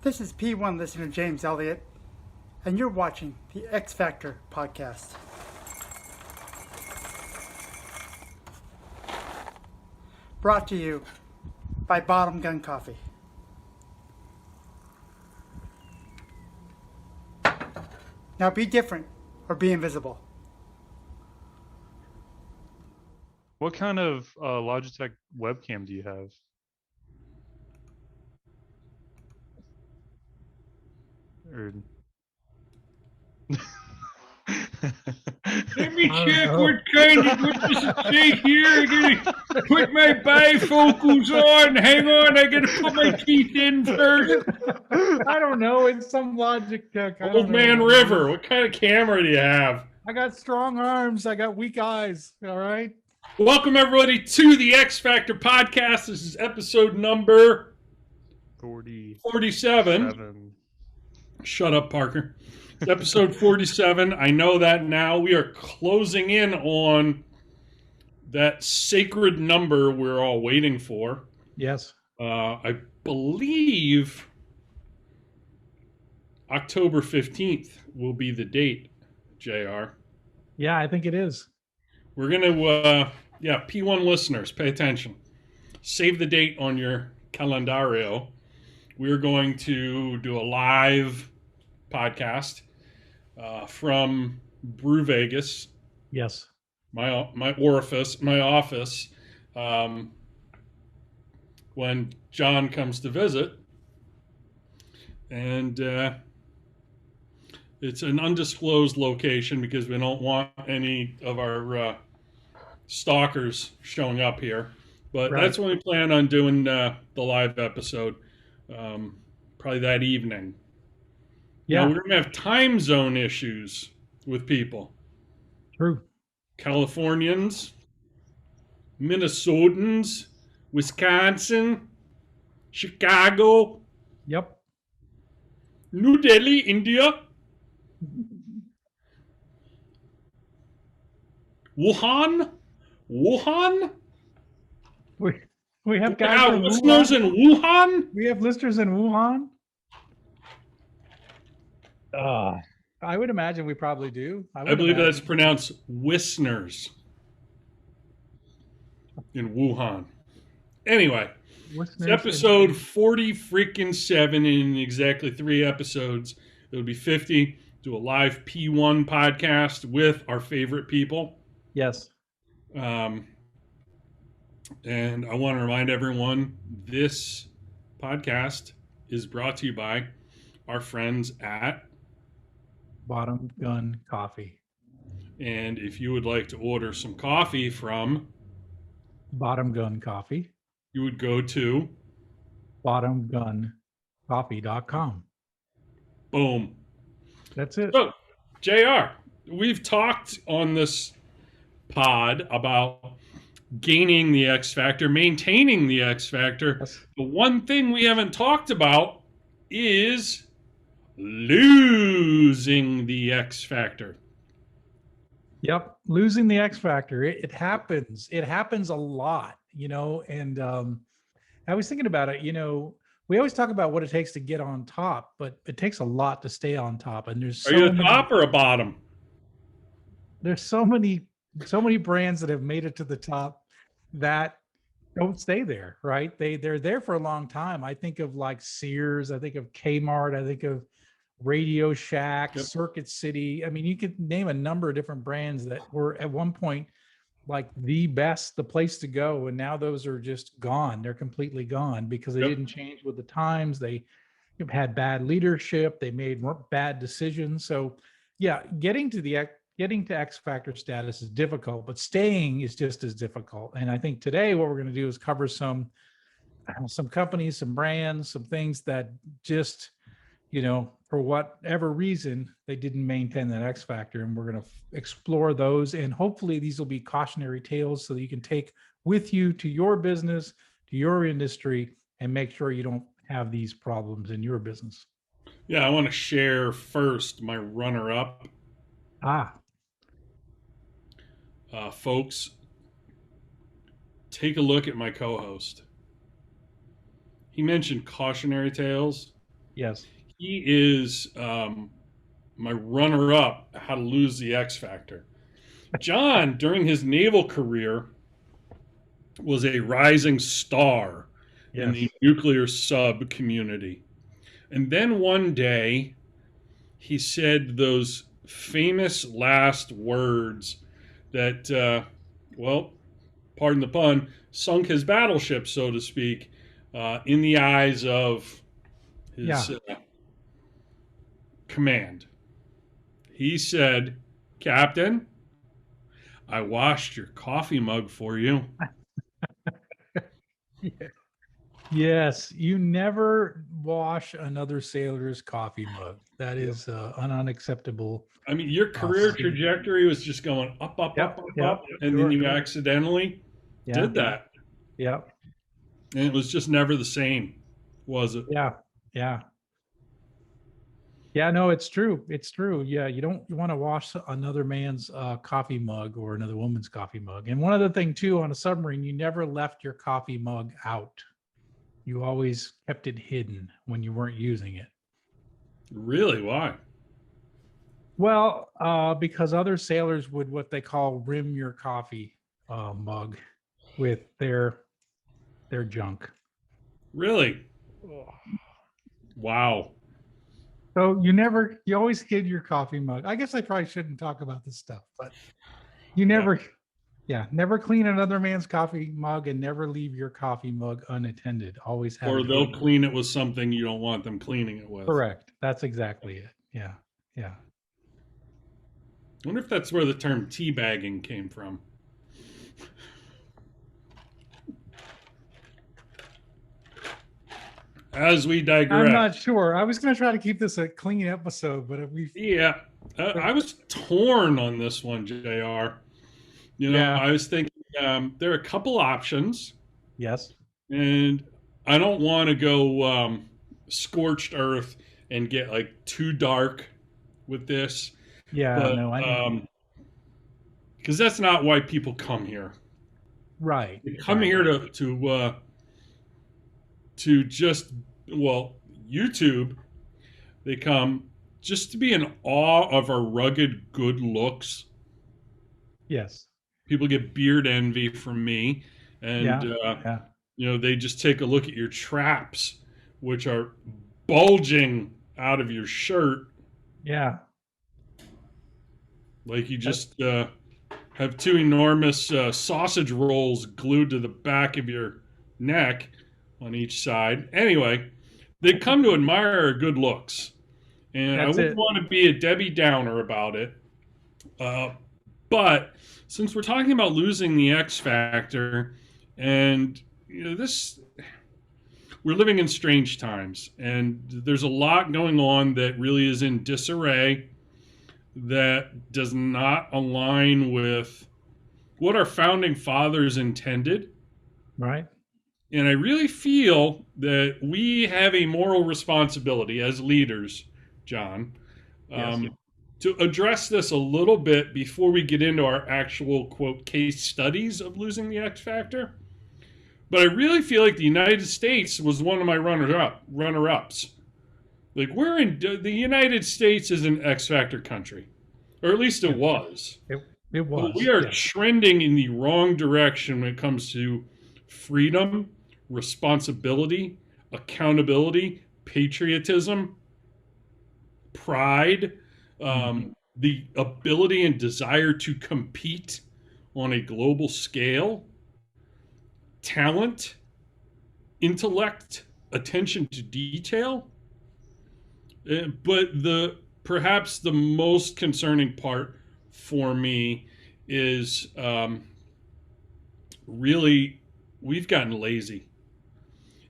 This is P1 listener James Elliott, and you're watching the X Factor podcast. Brought to you by Bottom Gun Coffee. Now be different or be invisible. What kind of Logitech webcam do you have? Or... Let me check what does it say here? I gotta put my bifocals on. Hang on, I gotta put my teeth in first. I don't know. It's some Logitech. Old Man River, what kind of camera do you have? I got strong arms. I got weak eyes. All right. Welcome, everybody, to the X Factor podcast. This is episode number 47. Shut up, Parker. It's episode 47. I know that now. We are closing in on that sacred number we're all waiting for. Yes. I believe October 15th will be the date, JR. Yeah, I think it is. We're going to, P1 listeners, pay attention. Save the date on your calendario. We're going to do a live podcast from Brew Vegas. Yes. My office, when John comes to visit. And it's an undisclosed location because we don't want any of our stalkers showing up here. But Right. That's when we plan on doing the live episode, probably that evening. Yeah. Now, we're going to have time zone issues with people. True. Californians, Minnesotans, Wisconsin, Chicago, Yep. New Delhi, India, Wuhan. We have guys Wow, from listeners Wuhan. in Wuhan? We have listeners in Wuhan. I would imagine we probably do. I believe that's pronounced listeners in Wuhan. Anyway, it's episode 47 in exactly 3 episodes. It'll be 50. Do a live P1 podcast with our favorite people. Yes. And I want to remind everyone, this podcast is brought to you by our friends at Bottom Gun Coffee. And if you would like to order some coffee from Bottom Gun Coffee. You would go to bottomguncoffee.com. Boom. That's it. So, JR, we've talked on this pod about gaining the X Factor, maintaining the X Factor. Yes. The one thing we haven't talked about is losing the X Factor. Yep. Losing the X Factor. It happens. It happens a lot, and I was thinking about it, we always talk about what it takes to get on top, but it takes a lot to stay on top. And there's Are you a top or a bottom? There's so many brands that have made it to the top that don't stay there, right? They're there for a long time. I think of like Sears, I think of Kmart, I think of Radio Shack, Yep. Circuit City. I mean, you could name a number of different brands that were at one point like the place to go. And now those are just gone. They're completely gone because they Yep. didn't change with the times. They had bad leadership. They made bad decisions. So yeah, getting to X Factor status is difficult, but staying is just as difficult. And I think today what we're going to do is cover some companies, some brands, some things that just, for whatever reason, they didn't maintain that X Factor. And we're going to explore those. And hopefully these will be cautionary tales so that you can take with you to your business, to your industry, and make sure you don't have these problems in your business. Yeah, I want to share first my runner-up. Folks, take a look at my co-host. He mentioned cautionary tales. Yes. He is my runner-up, How to Lose the X Factor. John, during his naval career, was a rising star in Yes. the nuclear sub community. And then one day, he said those famous last words that, well, pardon the pun, sunk his battleship, so to speak, in the eyes of Yeah. his command. He said, "Captain, I washed your coffee mug for you." Yes. You never wash another sailor's coffee mug. That is an unacceptable. I mean, your career Awesome. trajectory was just going up, up, Yep, up, up, yep, up, and then sure. you accidentally Yeah. did that. Yeah. And it was just never the same, was it? Yeah. Yeah. Yeah, no, it's true. It's true. Yeah, you don't want to wash another man's coffee mug or another woman's coffee mug. And one other thing too, on a submarine, you never left your coffee mug out. You always kept it hidden when you weren't using it. Really? Why? Well, because other sailors would what they call rim your coffee mug with their junk. Really? Wow. So you always hid your coffee mug. I guess I probably shouldn't talk about this stuff, but you never clean another man's coffee mug and never leave your coffy mug unattended. Always have Or it they'll hidden. clean it with something you don't want them cleaning it with. Correct. That's exactly it. Yeah. Yeah. I wonder if that's where the term teabagging came from. As we digress. I'm not sure. I was going to try to keep this a clean episode, but we Yeah, I was torn on this one, JR. You know, Yeah. I was thinking there are a couple options, yes. and I don't want to go scorched earth and get like too dark with this. Yeah, But, no, I know. because that's not why people come here. Right. They come right. here to just, well, YouTube. They come just to be in awe of our rugged good looks. Yes. People get beard envy from me, and Yeah. you know, they just take a look at your traps, which are bulging out of your shirt, Yeah. like you just have two enormous sausage rolls glued to the back of your neck on each side. Anyway, they come to admire our good looks, and That's I wouldn't it. want to be a Debbie Downer about it. But since we're talking about losing the X Factor, and you know, we're living in strange times, and there's a lot going on that really is in disarray, that does not align with what our founding fathers intended. Right. And I really feel that we have a moral responsibility as leaders, John, Yes. to address this a little bit before we get into our actual, quote, case studies of losing the X Factor. But I really feel like the United States was one of my runner-ups. Like, the United States is an X Factor country, or at least it was. It was. But we are yes. trending in the wrong direction when it comes to freedom, responsibility, accountability, patriotism, pride, the ability and desire to compete on a global scale, talent, intellect, attention to detail. But perhaps the most concerning part for me is really we've gotten lazy.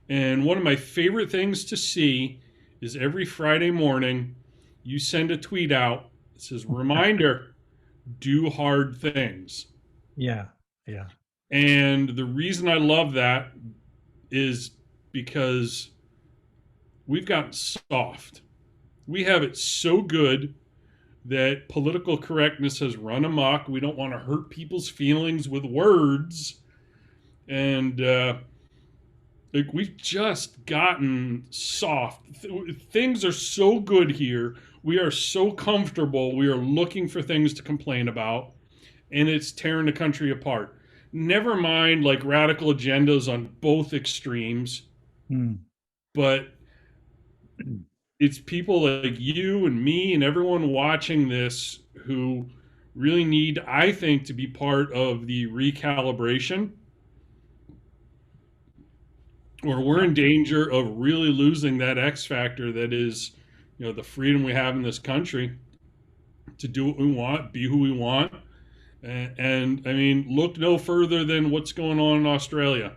And one of my favorite things to see is every Friday morning you send a tweet out that says, reminder, do hard things. Yeah. Yeah. And the reason I love that is because we've gotten soft. We have it so good that political correctness has run amok. We don't want to hurt people's feelings with words. And Like, we've just gotten soft. Things are so good here. We are so comfortable. We are looking for things to complain about, and it's tearing the country apart. Never mind like radical agendas on both extremes, Hmm. but it's people like you and me and everyone watching this who really need, I think, to be part of the recalibration, or we're Yeah. in danger of really losing that X factor that is, the freedom we have in this country to do what we want, be who we want. And I mean, look no further than what's going on in Australia.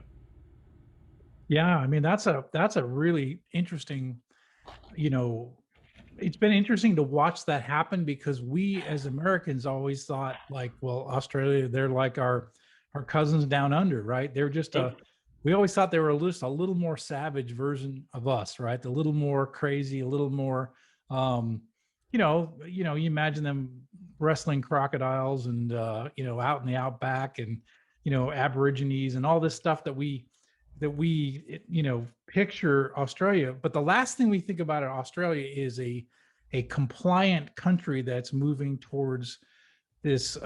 Yeah, I mean that's a really interesting, you know, it's been interesting to watch that happen because we as Americans always thought like, well, Australia, they're like our cousins down under, right? They're just Yep. we always thought they were just a little more savage version of us, right? A little more crazy, a little more um, you imagine them wrestling crocodiles and out in the outback and Aborigines and all this stuff that we picture Australia. But the last thing we think about in Australia is a compliant country that's moving towards this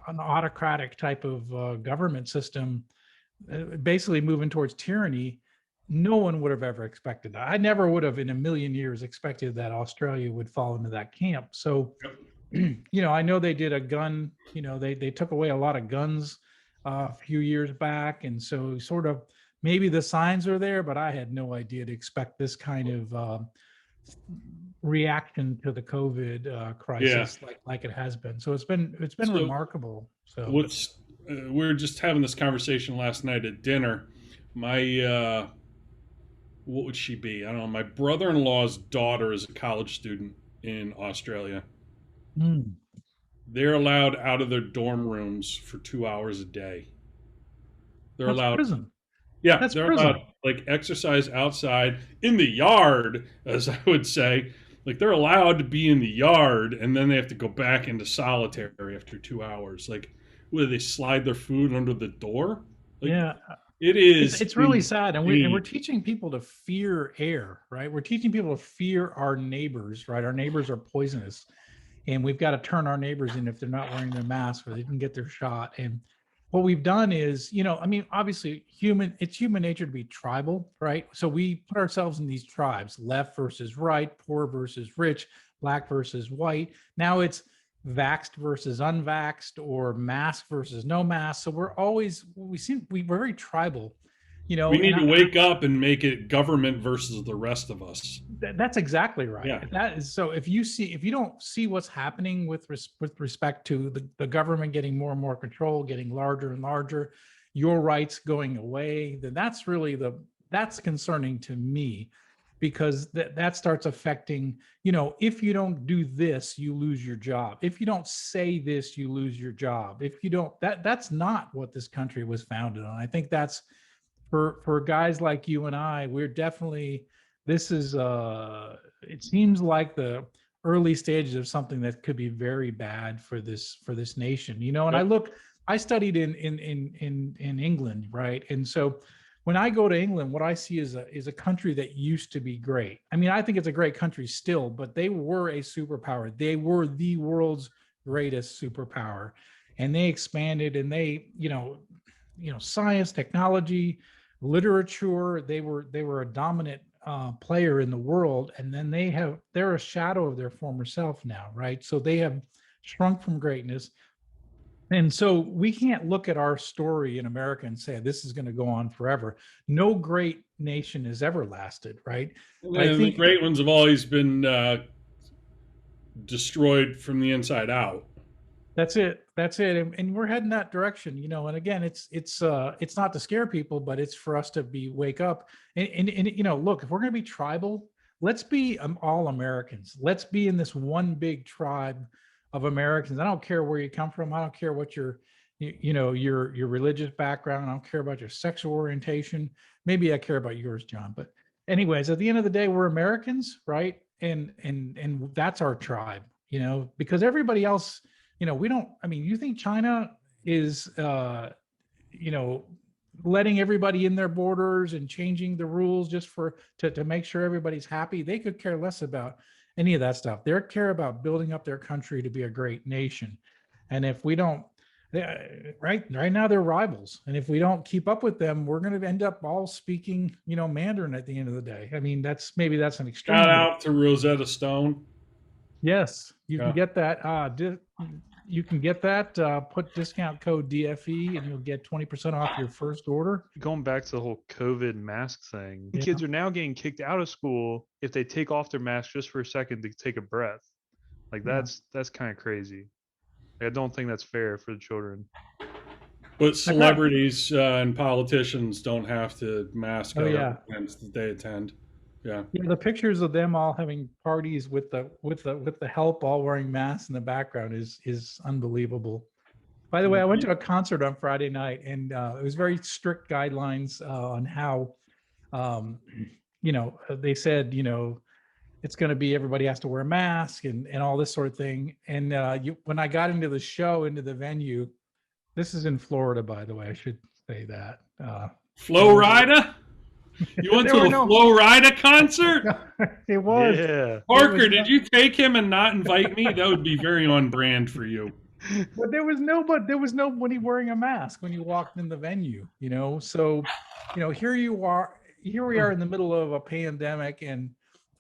an autocratic type of government system, basically moving towards tyranny. No one would have ever expected that. I never would have in a million years expected that Australia would fall into that camp. So I know they did a gun, they took away a lot of guns a few years back. And so sort of maybe the signs are there, but I had no idea to expect this kind of reaction to the COVID crisis like it has been. So it's been So remarkable. So what's we were just having this conversation last night at dinner. My what would she be? I don't know. My brother-in-law's daughter is a college student in Australia. mm, They're allowed out of their dorm rooms for 2 hours a day. They're that's allowed, prison. yeah, That's they're allowed prison. like exercise outside in the yard, as I would say. Like, they're allowed to be in the yard, and then they have to go back into solitary after 2 hours. Like, where they slide their food under the door. Like, Yeah, it it's is it's really sad, and we're insane. teaching people to fear air, right? We're teaching people to fear our neighbors, right? Our neighbors are poisonous, and we've got to turn our neighbors in if they're not wearing their mask or they didn't get their shot. And what we've done is, I mean, obviously, it's human nature to be tribal, right? So we put ourselves in these tribes: left versus right, poor versus rich, black versus white. Now it's vaxxed versus unvaxxed, or mask versus no mask. So we're very tribal, We and need to wake up and make it government versus the rest of us. that's exactly right. Yeah. That is so. If you don't see what's happening with respect to the government getting more and more control, getting larger and larger, your rights going away, then that's concerning to me, because that starts affecting. If you don't do this, you lose your job. If you don't say this, you lose your job. If you don't, that's not what this country was founded on. I think that's for guys like you and I, we're definitely, this is it seems like the early stages of something that could be very bad for this nation. And Yep. I studied in England, right? And so when I go to England, what I see is a country that used to be great. I mean, I think it's a great country still, but they were a superpower. They were the world's greatest superpower, and they expanded, and they, science, technology, literature, they were a dominant player in the world. And then they're a shadow of their former self now, right? So they have shrunk from greatness. And so we can't look at our story in America and say this is going to go on forever. No great nation has ever lasted, right? But I And the think great ones have always been destroyed from the inside out. that's it. That's it. And we're heading that direction, and again, it's not to scare people, but it's for us to wake up. And look, if we're going to be tribal, let's be all Americans. Let's be in this one big tribe of Americans. I don't care where you come from. I don't care what your religious background. I don't care about your sexual orientation. Maybe I care about yours, John. But anyways, at the end of the day, we're Americans, right? And that's our tribe, because everybody else, we don't. I mean, you think China is, letting everybody in their borders and changing the rules just to make sure everybody's happy. They could care less about any of that stuff. They care about building up their country to be a great nation. And if we don't, right now they're rivals. And if we don't keep up with them, we're going to end up all speaking, Mandarin at the end of the day. I mean, that's an extreme. Shout out to Rosetta Stone. Yes, you can get that. Put discount code DFE and you'll get 20% off your first order. Going back to the whole COVID mask thing, Yeah. kids are now getting kicked out of school if they take off their mask just for a second to take a breath. Like that's kind of crazy. I don't think that's fair for the children. But celebrities and politicians don't have to mask up yeah. events that they attend. Yeah. The pictures of them all having parties with the help all wearing masks in the background is unbelievable. By the way, I went to a concert on Friday night, and it was very strict guidelines on how, they said, it's going to be everybody has to wear a mask and all this sort of thing. And when I got into the show, into the venue, this is in Florida, by the way, I should say that. Flo Rida? You went to the Flo Rida concert? It was. Yeah. Parker, did you take him and not invite me? That would be very on brand for you. But there was nobody wearing a mask when you walked in the venue, So, here we are in the middle of a pandemic, and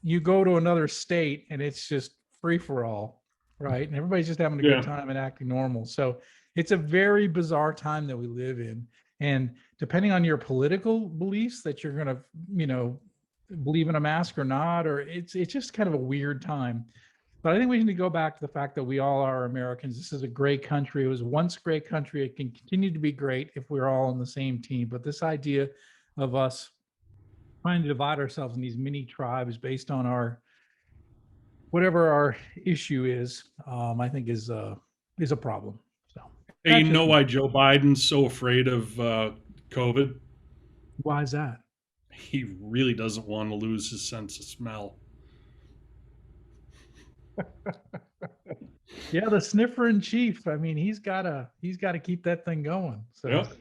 you go to another state and it's just free for all, right? And everybody's just having a good time and acting normal. So it's a very bizarre time that we live in. And depending on your political beliefs that you're going to, believe in a mask or not, or it's just kind of a weird time. But I think we need to go back to the fact that we all are Americans. This is a great country. It was once a great country. It can continue to be great if we're all on the same team. But this idea of us trying to divide ourselves in these mini tribes based on whatever our issue is, I think is a problem. So, hey, you know why Joe Biden's so afraid of COVID? Why is that? He really doesn't want to lose his sense of smell. Yeah, the sniffer in chief. I mean, he's got to keep that thing going. So. Yep.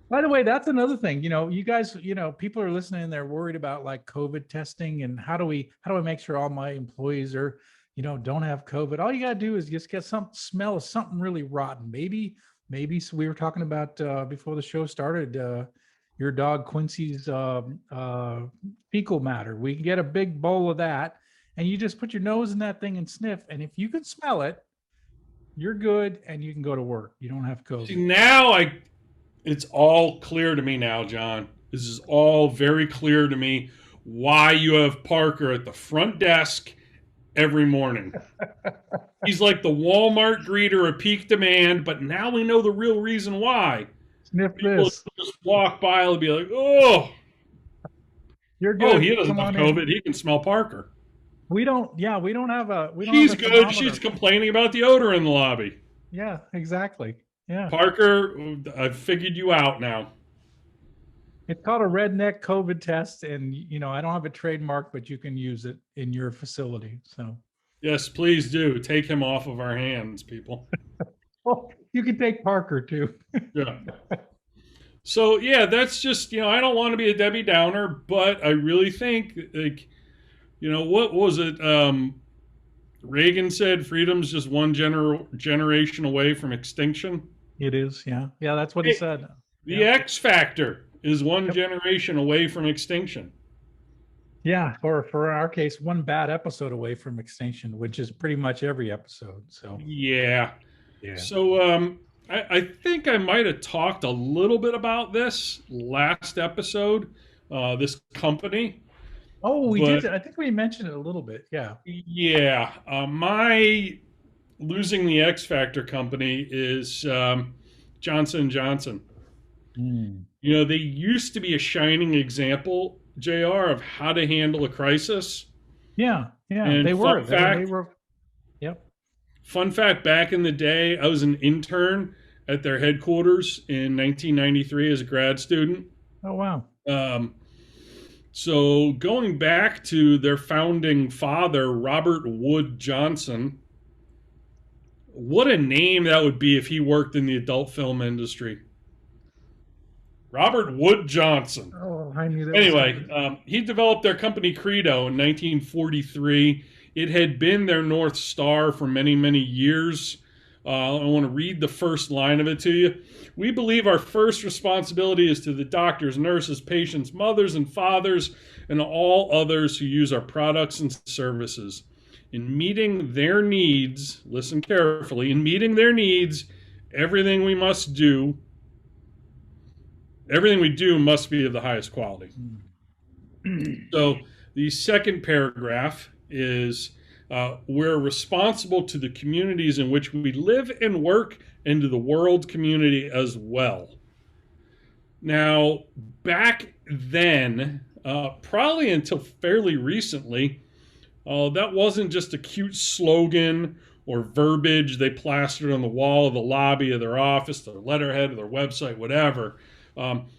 By the way, that's another thing. You guys, people are listening and they're worried about like COVID testing and how do we make sure all my employees are, don't have COVID. All you got to do is just get some smell of something really rotten. Maybe so we were talking about before the show started, your dog Quincy's fecal matter. We can get a big bowl of that and you just put your nose in that thing and sniff. And if you can smell it, you're good and you can go to work. You don't have COVID. See, now it's all clear to me now, John. This is all very clear to me why you have Parker at the front desk every morning. He's like the Walmart greeter at peak demand, but now we know the real reason why. Sniff People this. just walk by and be like, oh, You're good. he doesn't Come have on COVID. in. He can smell Parker. We don't have a. She's have a good. thermometer. She's complaining about the odor in the lobby. Yeah, exactly. Yeah. Parker, I've figured you out now. It's called a redneck COVID test, and I don't have a trademark, but you can use it in your facility. So. Yes, please do. Take him off of our hands, people. Oh, you can take Parker too. Yeah. So yeah, that's just I don't want to be a Debbie Downer, but I really think what was it? Reagan said freedom's just one generation away from extinction. It is, yeah. That's what he said. The X Factor is one generation away from extinction. Yeah, or for our case, one bad episode away from extinction, which is pretty much every episode. So yeah. So I think I might have talked a little bit about this last episode. This company. Oh, we did. I think we mentioned it a little bit. Yeah. Yeah. My losing the X Factor company is Johnson & Johnson. They used to be a shining example, JR, of how to handle a crisis. Yeah. And they were. Yep. Fun fact, back in the day, I was an intern at their headquarters in 1993 as a grad student. Oh, wow. So going back to their founding father, Robert Wood Johnson, what a name that would be if he worked in the adult film industry. Robert Wood Johnson. Oh, I knew that. Anyway, he developed their company credo in 1943. It had been their North Star for many, many years. I want to read the first line of it to you. We believe our first responsibility is to the doctors, nurses, patients, mothers, and fathers, and all others who use our products and services. In meeting their needs, listen carefully, in meeting their needs, everything we do must be of the highest quality. So the second paragraph is we're responsible to the communities in which we live and work and to the world community as well. Now, back then, probably until fairly recently, that wasn't just a cute slogan or verbiage they plastered on the wall of the lobby of their office, their letterhead, or their website, whatever.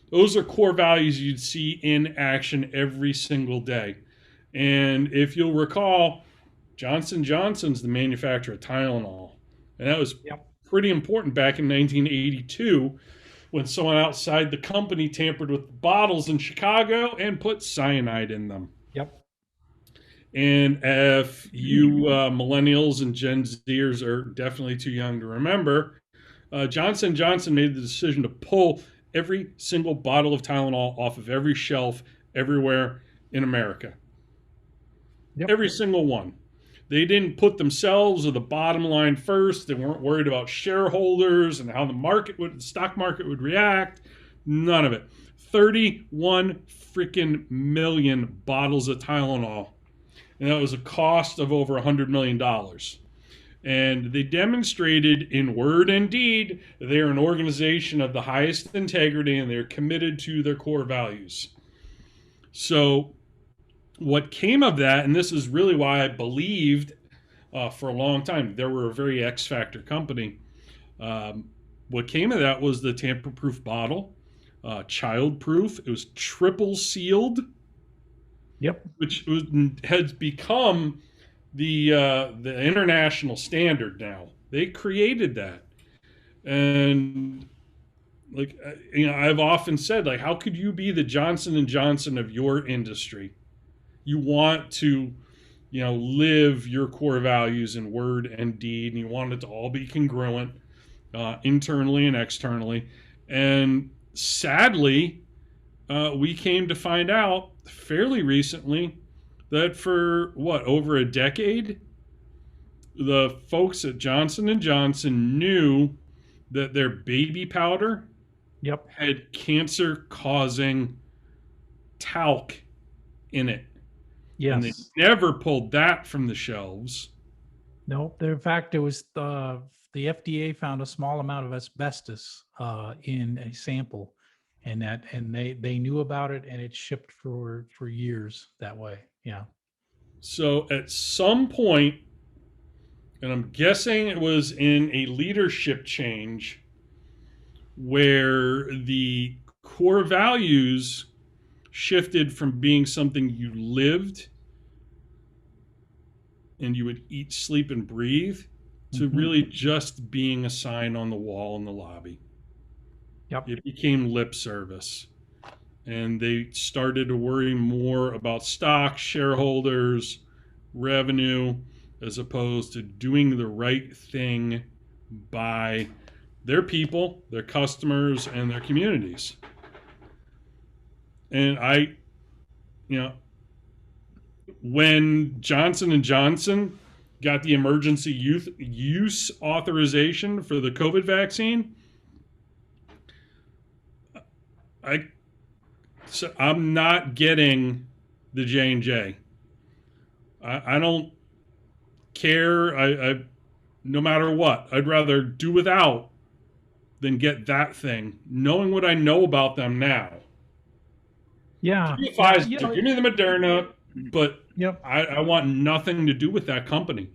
Those are core values you'd see in action every single day. And if you'll recall, Johnson & Johnson's the manufacturer of Tylenol. And that was pretty important back in 1982 when someone outside the company tampered with the bottles in Chicago and put cyanide in them. Yep. And if you millennials and Gen Zers are definitely too young to remember, Johnson & Johnson made the decision to pull every single bottle of Tylenol off of every shelf everywhere in America. Yep. Every single one. They didn't put themselves or the bottom line first. They weren't worried about shareholders and how the stock market would react. None of it. 31 freaking million bottles of Tylenol. And that was a cost of over $100 million. And they demonstrated in word and deed they're an organization of the highest integrity and they're committed to their core values. So what came of that, and this is really why I believed for a long time they were a very X Factor company. What came of that was the tamper-proof bottle, child-proof. It was triple sealed. Yep. Which has become the international standard now. They created that, and I've often said, how could you be the Johnson & Johnson of your industry? You want to, live your core values in word and deed, and you want it to all be congruent internally and externally. And sadly, we came to find out fairly recently that for over a decade, the folks at Johnson & Johnson knew that their baby powder had cancer-causing talc in it. Yes. And they never pulled that from the shelves. No, in fact, it was the FDA found a small amount of asbestos in a sample, and they knew about it, and it shipped for years that way. Yeah. So at some point, and I'm guessing it was in a leadership change, where the core values shifted from being something you lived and you would eat, sleep, and breathe to really just being a sign on the wall in the lobby. Yep. It became lip service. And they started to worry more about stock, shareholders, revenue, as opposed to doing the right thing by their people, their customers, and their communities. And when Johnson & Johnson got the emergency use authorization for the COVID vaccine, I'm not getting the J&J. I don't care. I no matter what, I'd rather do without than get that thing, knowing what I know about them now. Yeah. Give me Pfizer, give me the Moderna, but I want nothing to do with that company.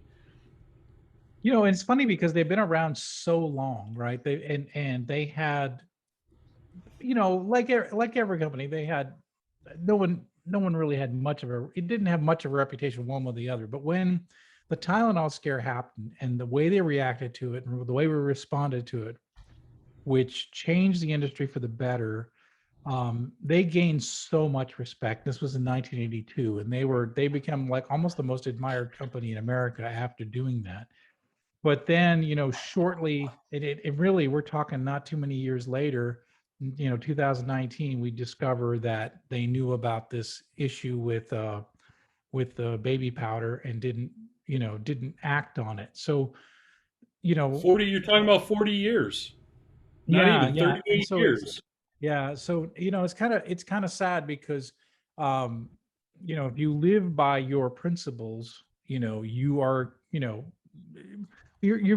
It's funny because they've been around so long, right? They had, like every company, they had no one really had it didn't have much of a reputation one way or the other. But when the Tylenol scare happened and the way they reacted to it and the way we responded to it, which changed the industry for the better, they gained so much respect. This was in 1982, and they became like almost the most admired company in America after doing that. But then, shortly, it really, we're talking not too many years later, 2019, we discover that they knew about this issue with the baby powder and didn't act on it. So, 40, you're talking about 40 years. Not yeah, even yeah. And 38 so years. it's kind of sad because um if you live by your principles, you are, you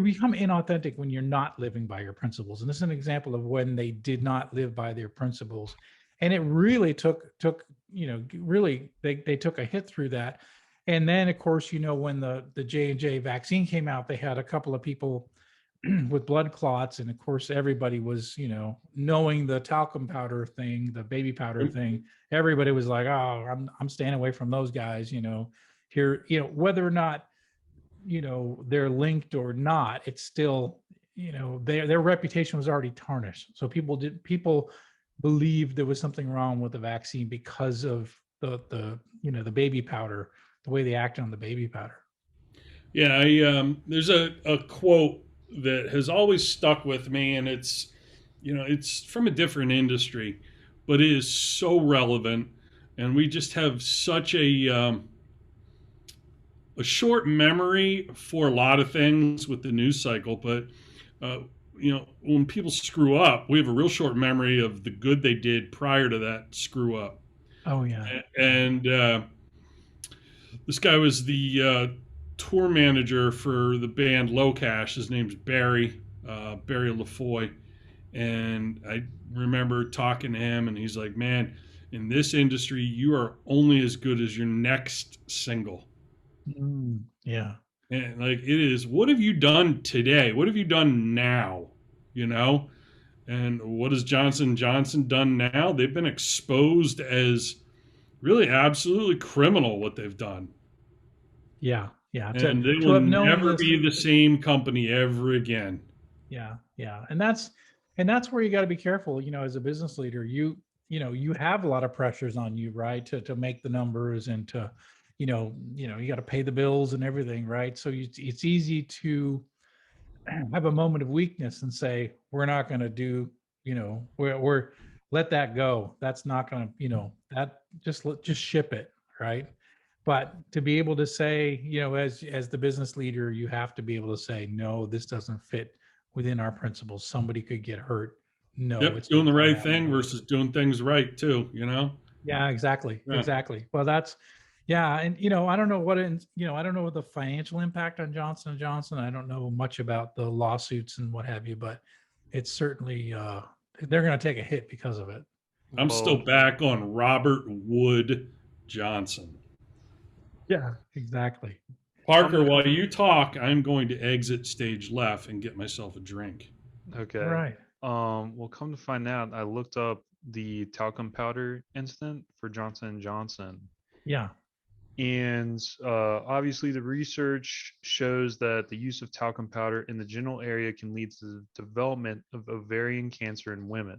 become inauthentic when you're not living by your principles. And this is an example of when they did not live by their principles. And it really took really they took a hit through that. And then of course, when the J&J vaccine came out, they had a couple of people with blood clots, and of course everybody was, knowing the talcum powder thing, the baby powder thing. Everybody was like, oh, I'm staying away from those guys, here, whether or not they're linked or not, it's still, their reputation was already tarnished. So people believed there was something wrong with the vaccine because of the baby powder, the way they acted on the baby powder. Yeah, there's a quote that has always stuck with me, and it's from a different industry, but it is so relevant, and we just have such a short memory for a lot of things with the news cycle. But when people screw up, we have a real short memory of the good they did prior to that screw up. Oh yeah. And this guy was the tour manager for the band Low Cash. His name's Barry LaFoy. And I remember talking to him, and he's like, man, in this industry, you are only as good as your next single. Yeah. And like, it is, what have you done today? What have you done now? And what has Johnson & Johnson done now? They've been exposed as really absolutely criminal, what they've done. Yeah. And they will never be the same company ever again. Yeah. And that's where you got to be careful, as a business leader. You have a lot of pressures on you, right? To make the numbers and to, you got to pay the bills and everything, right? So it's easy to have a moment of weakness and say, we're not going to do, we're let that go. That's not going to, that just ship it, right? But to be able to say, as the business leader, you have to be able to say, no, this doesn't fit within our principles. Somebody could get hurt. No, yep, it's doing the right thing versus doing things right too, Yeah, exactly. Yeah. Exactly. Well, that's, yeah. And, I don't know what, I don't know what the financial impact on Johnson & Johnson. I don't know much about the lawsuits and what have you, but it's certainly, they're going to take a hit because of it. I'm still back on Robert Wood Johnson. Yeah, exactly. Parker, while you talk, I'm going to exit stage left and get myself a drink. Okay. All right. Well, come to find out, I looked up the talcum powder incident for Johnson & Johnson. Yeah. And obviously the research shows that the use of talcum powder in the genital area can lead to the development of ovarian cancer in women.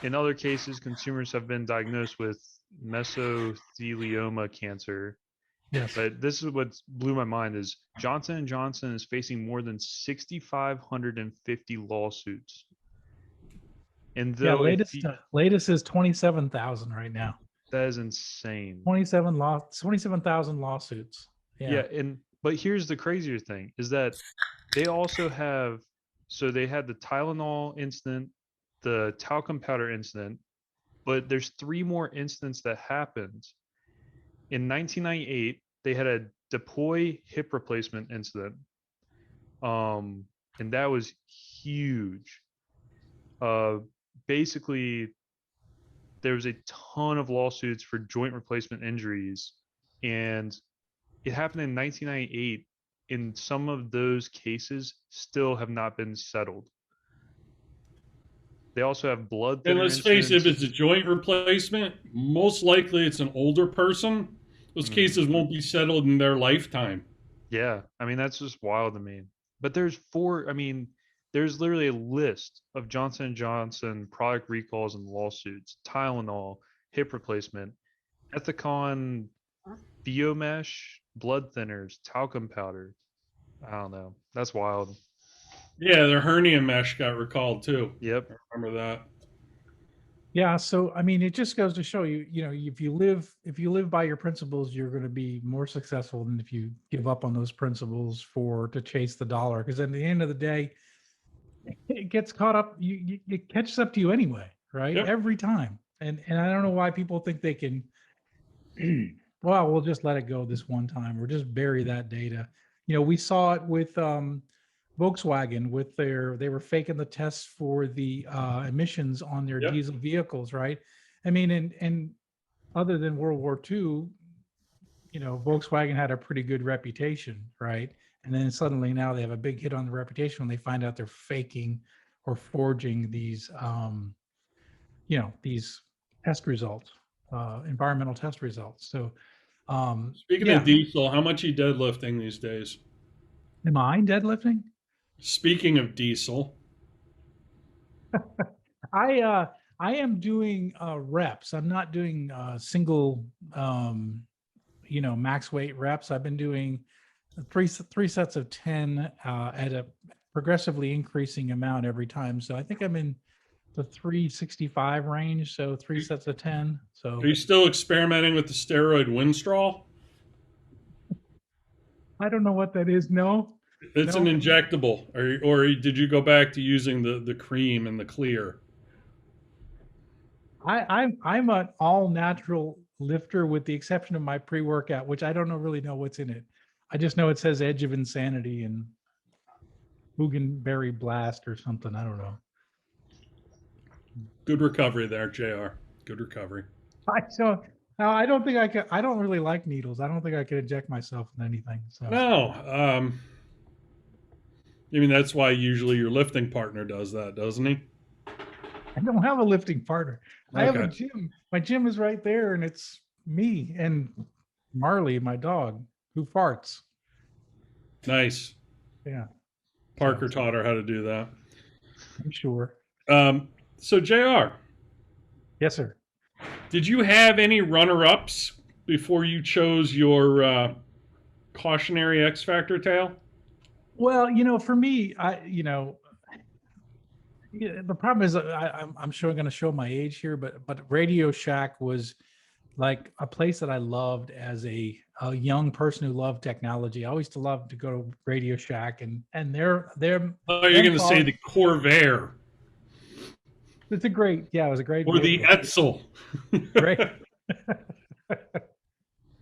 In other cases, consumers have been diagnosed with mesothelioma cancer. Yes. But this is what blew my mind is Johnson & Johnson is facing more than 6,550 lawsuits. And though latest is 27,000 right now. That is insane. 27,000 lawsuits. Yeah, but here's the crazier thing is that they also have, so they had the Tylenol incident, the talcum powder incident, but there's 3 more incidents that happened. In 1998, they had a deploy hip replacement incident, and that was huge. Basically, there was a ton of lawsuits for joint replacement injuries, and it happened in 1998. And some of those cases still have not been settled. They also have blood thinner. And let's face it, if it's a joint replacement, most likely it's an older person. Those cases won't be settled in their lifetime. Yeah, I mean, that's just wild to me. But there's 4, I mean, there's literally a list of Johnson & Johnson product recalls and lawsuits, Tylenol, hip replacement, Ethicon, Biomesh, blood thinners, talcum powder. I don't know. That's wild. Yeah, their hernia mesh got recalled too. Yep. I remember that. Yeah, so I mean, it just goes to show you, if you live by your principles, you're going to be more successful than if you give up on those principles to chase the dollar. Because at the end of the day, it gets caught up. It catches up to you anyway, right? Yep. Every time. And I don't know why people think they can. Well, we'll just let it go this one time, or just bury that data. We saw it with Volkswagen with they were faking the tests for the emissions on their Yep. diesel vehicles, right? I mean, and other than World War II, Volkswagen had a pretty good reputation, right? And then suddenly now they have a big hit on the reputation when they find out they're faking or forging these, these test results, environmental test results. So, Speaking of diesel, how much are you deadlifting these days? am I deadlifting? Speaking of diesel, I am doing reps. I'm not doing single max weight reps. I've been doing three sets of 10 at a progressively increasing amount every time. So I think I'm in the 365 range. So 3 sets of 10. So are you still experimenting with the steroid Winstrol? I don't know what that is. No. It's an injectable, or did you go back to using the cream and the clear? I'm an all natural lifter with the exception of my pre-workout, which I don't really know what's in it. I just know it says Edge of Insanity and Berry Blast or something. I don't know. Good recovery there, JR. Good recovery. I don't think I could. I don't really like needles. I don't think I could inject myself with anything. So. No. I mean, that's why usually your lifting partner does that, doesn't he? I don't have a lifting partner. I have a gym. My gym is right there, and it's me and Marley, my dog, who farts. Nice. Yeah. Parker taught her how to do that. I'm sure. So, JR. Yes, sir. Did you have any runner-ups before you chose your cautionary X Factor tale? Well, for me, the problem is I'm going to show my age here, but Radio Shack was like a place that I loved as a young person who loved technology. I always loved to go to Radio Shack and they're. Oh, you're going to say the Corvair. It was a great. Or the Etzel. Great.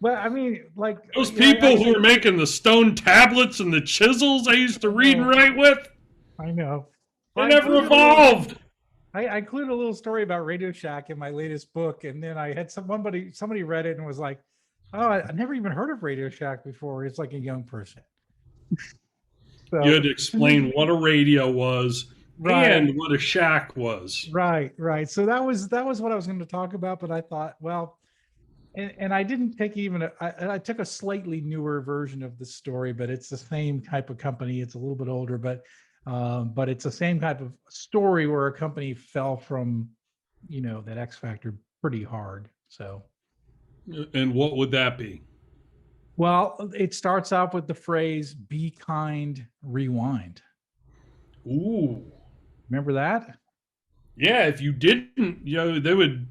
But I mean, like those people who were making the stone tablets and the chisels I used to read and write with. I know. They never evolved. I included a little story about Radio Shack in my latest book, and then I had somebody read it and was like, "Oh, I never even heard of Radio Shack before." It's like a young person. So, you had to explain what a radio was. Right. And what a shack was. Right. So that was what I was going to talk about, but I thought, well, and I didn't take I took a slightly newer version of the story, but it's the same type of company. It's a little bit older, but it's the same type of story where a company fell from, that X Factor pretty hard. So. And what would that be? Well, it starts off with the phrase, "Be kind, rewind." Ooh. Remember that? Yeah, if you didn't, they would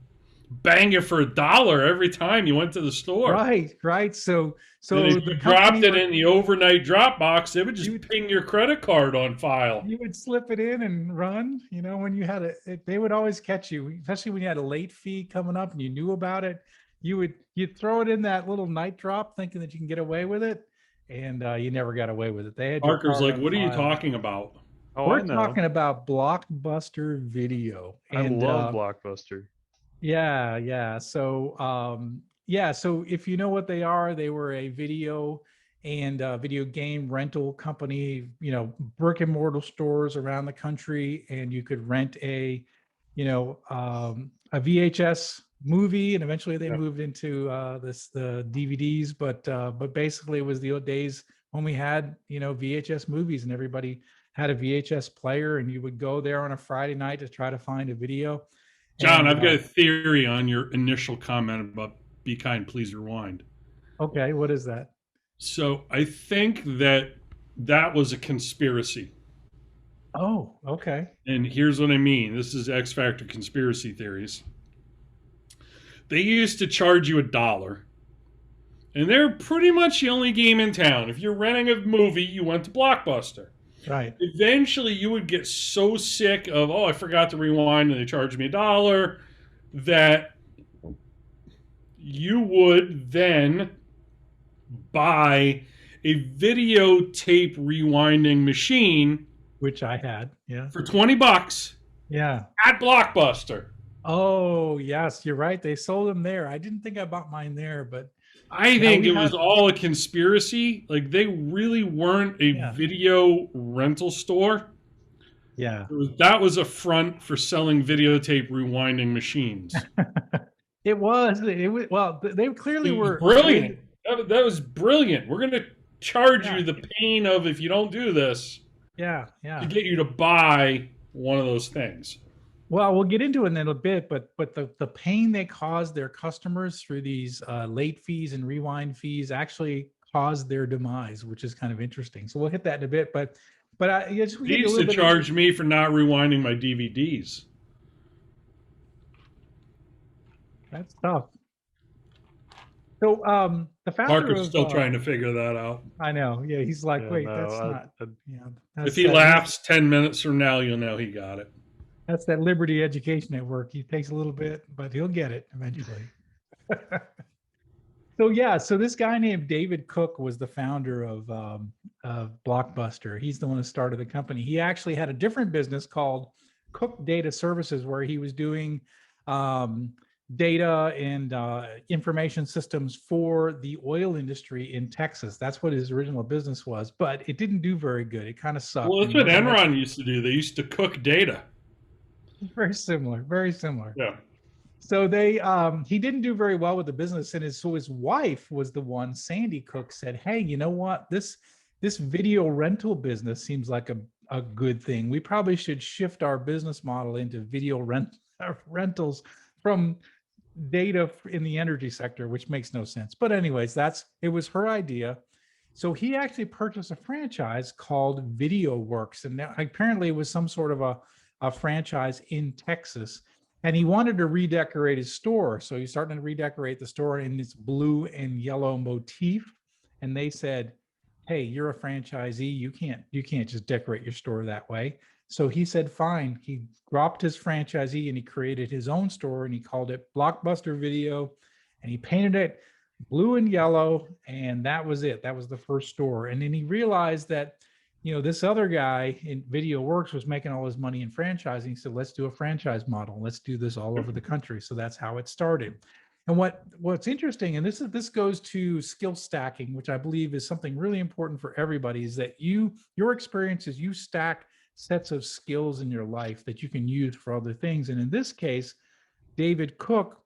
bang you for $1 every time you went to the store. Right. So if you dropped it in the overnight drop box, they would just ping your credit card on file. You would slip it in and run. When you had they would always catch you, especially when you had a late fee coming up and you knew about it. You'd throw it in that little night drop thinking that you can get away with it, and you never got away with it. They had Parker's like, "What are you talking about?" Oh, We're talking about Blockbuster Video. I love Blockbuster. Yeah. So if you know what they are, they were a video and video game rental company, brick and mortar stores around the country, and you could rent a VHS movie, and eventually they moved into the DVDs, but basically it was the old days when we had VHS movies and everybody had a VHS player, and you would go there on a Friday night to try to find a video. John, And, I've got a theory on your initial comment about Be Kind, Please Rewind. okay, what is that? So I think that was a conspiracy. Oh, okay. And here's what I mean. This is X Factor conspiracy theories. They used to charge you $1. And they're pretty much the only game in town. If you're renting a movie, you went to Blockbuster. Right. Eventually, you would get so sick of, I forgot to rewind and they charged me $1, that you would then buy a videotape rewinding machine, Which I had. Yeah. for $20 Yeah. at Blockbuster. Oh, yes, you're right. They sold them there. I didn't think I bought mine there, but I think we it was have- all a conspiracy. Like, they really weren't a video rental store. yeah. That was a front for selling videotape rewinding machines. It was. Well, they clearly It was were brilliant. That was brilliant. We're going to charge Yeah. you the pain of, if you don't do this, Yeah, yeah. to get you to buy one of those things. Well, we'll get into it in a bit, but the pain they caused their customers through these late fees and rewind fees actually caused their demise, which is kind of interesting. So we'll hit that in a bit. But I just They used to charge me for not rewinding my DVDs. That's tough. So the founder Parker's of, still trying to figure that out. I know. Yeah, he's like, Yeah, wait, no, that's not. Yeah, that's If he that- laughs 10 minutes from now, you'll know he got it. That's that Liberty Education Network. He takes a little bit, but he'll get it eventually. So this guy named David Cook was the founder of Blockbuster. He's the one who started the company. He actually had a different business called Cook Data Services, where he was doing data and information systems for the oil industry in Texas. That's what his original business was, but it didn't do very good. It kind of sucked. Well, that's what Enron used to do. They used to cook data. Very similar, very similar. Yeah. So he didn't do very well with the business, and his wife was the one. Sandy Cook said, "Hey, you know what? This video rental business seems like a good thing. We probably should shift our business model into video rentals from data in the energy sector," which makes no sense. But anyways, it was her idea. So he actually purchased a franchise called VideoWorks, and now apparently it was some sort of a franchise in Texas. And he wanted to redecorate his store. So he's starting to redecorate the store in this blue and yellow motif. And they said, "Hey, you're a franchisee. You can't just decorate your store that way." So he said, fine. He dropped his franchisee and he created his own store, and he called it Blockbuster Video. And he painted it blue and yellow. And that was it. That was the first store. And then he realized that, this other guy in VideoWorks was making all his money in franchising. He said, let's do a franchise model. Let's do this all over the country. So that's how it started. And what's interesting, and this goes to skill stacking, which I believe is something really important for everybody, is that your experience is you stack sets of skills in your life that you can use for other things. And in this case, David Cook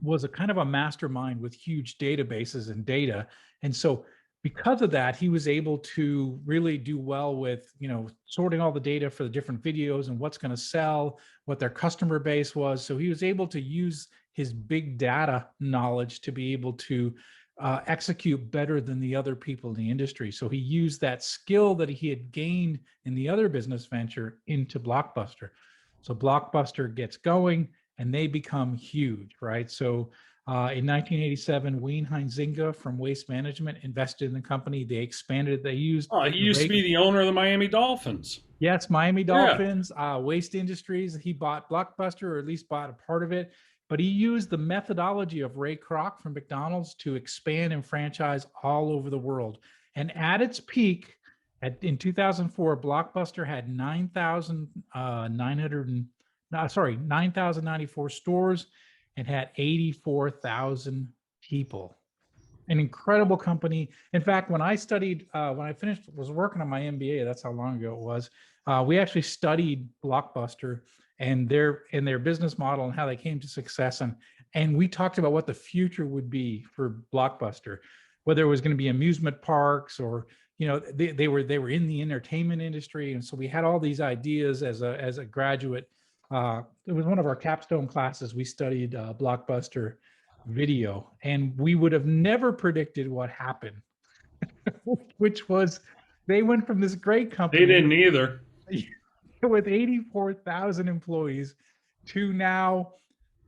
was a kind of a mastermind with huge databases and data. And so because of that, he was able to really do well with, sorting all the data for the different videos and what's going to sell, what their customer base was. So he was able to use his big data knowledge to be able to execute better than the other people in the industry. So he used that skill that he had gained in the other business venture into Blockbuster. So Blockbuster gets going and they become huge, right? So in 1987, Wayne Huizinga from Waste Management invested in the company. They expanded. They used. He used to be the owner of the Miami Dolphins. Yes, Miami Dolphins, Waste Industries. He bought Blockbuster, or at least bought a part of it. But he used the methodology of Ray Kroc from McDonald's to expand and franchise all over the world. And at its peak, in 2004, Blockbuster had 9,094 stores and had 84,000 people. An incredible company. In fact, when I studied, was working on my MBA, that's how long ago it was. We actually studied Blockbuster and their business model and how they came to success. And we talked about what the future would be for Blockbuster, whether it was going to be amusement parks or, they were in the entertainment industry, and so we had all these ideas as a graduate. It was one of our capstone classes. We studied Blockbuster video, and we would have never predicted what happened, which was they went from this great company. They didn't either. With 84,000 employees to now